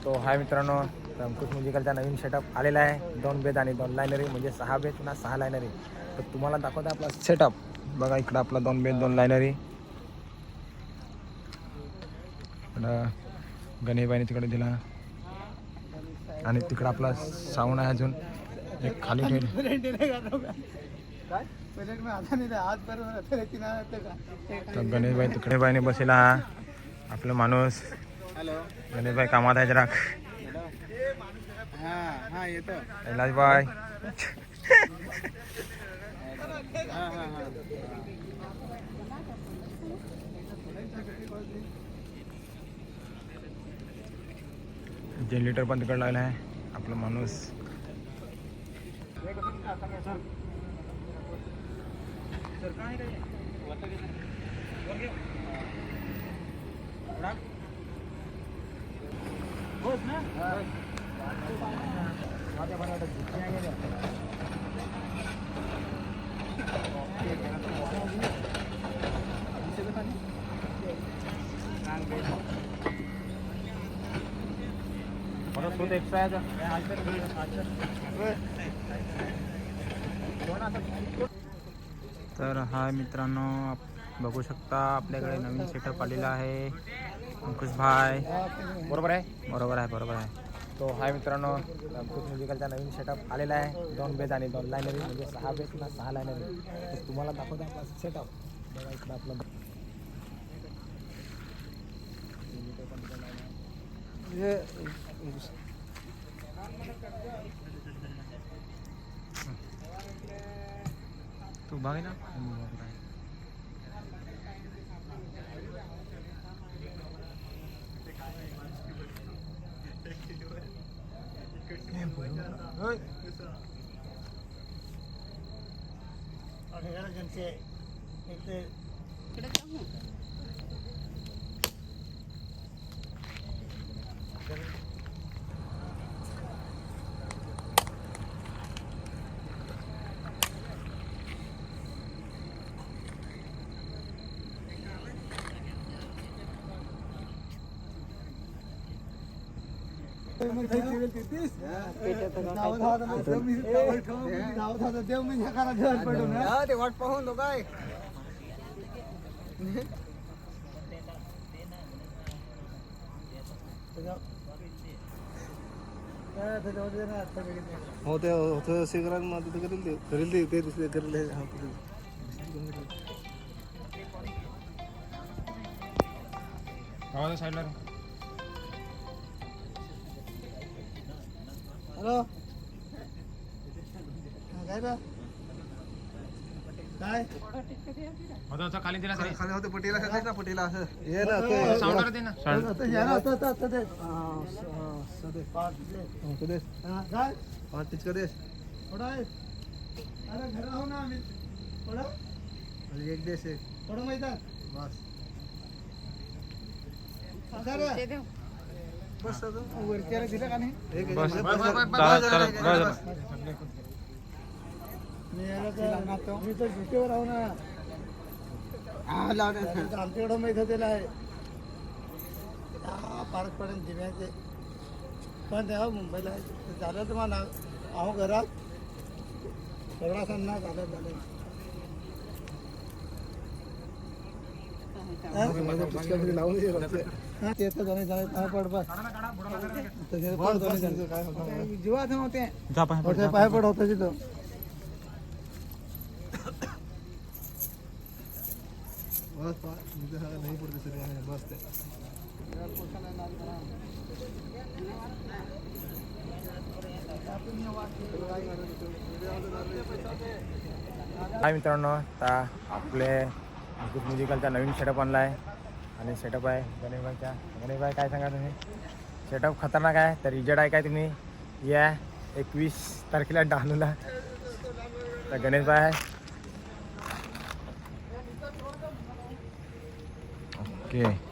तो हाय मित्रांनो, अंकुश म्युझिकलचा नवीन सेटअप आलेला आहे. 2 बेद आणि 2 लायनरी, म्हणजे 6 बेद पुन्हा 6 लायनरी. तर तुम्हाला दाखवतो आपला सेटअप. बघा इकडं आपला 2 बेद 2 लायनरी. इकडं गणेशबाईने तिकडे दिला आणि तिकडं आपला साऊंड आहे अजून एक खाली ठेवलं. तर गणेशबाई तिकडे बाईने बसेला. आपला माणूस गणेशबाई कामात आहे जरा. कैलाशबाई जनरेटर पण तिकडे लागला आहे. आपला माणूस तर हा मित्रांनो बघू शकता आपल्याकडे नवीन सेटअप आलेला आहे. अंकुश भाई बरोबर आहे. तो हाय मित्रांनो, अंकुश म्युझिकलचा नवीन सेटअप आलेला आहे. 2 बेद आणि 2 लायनरी, म्हणजे 6 बेद पुन्हा 6 लायनरी. तर तुम्हाला दाखवतो आपला सेटअप. बघा इकडं आपला तू बघ ना. ते वाट पाहून लो काय होते होतं सिगरेट मध्ये करेल ते दुसरे करेल. साईडला हॅलो काय होता खाली दिला खाली होते पटीला ना पटीला असं हे साऊंड दे ना. एक देश आहे थोडं माहिती बस वरती दिलं का नाही. मी तर ड्युटीवर आहो ना. आमच्याकडं माहीत होतेला आहे पार्कपर्यंत जिम्याचे पण तेव्हा मुंबईला झालं तर मला अहो घरात सगळा सन्ना झालं लावून जीवात होते पाय पड होत तिथं. बस नाही पडते सर बस ते हाय मित्रांनो, आता आपले अंकुश म्युझिकलचा नवीन सेटअप आणला आहे आणि सेटअप आहे गणेशबाईचा. गणेशबाई काय सांगा तुम्ही? सेटअप खतरनाक आहे. तर रिजल्ट आहे काय तुम्ही या 21 तारखेला डहाणूला. तर गणेशबाई आहे. ओके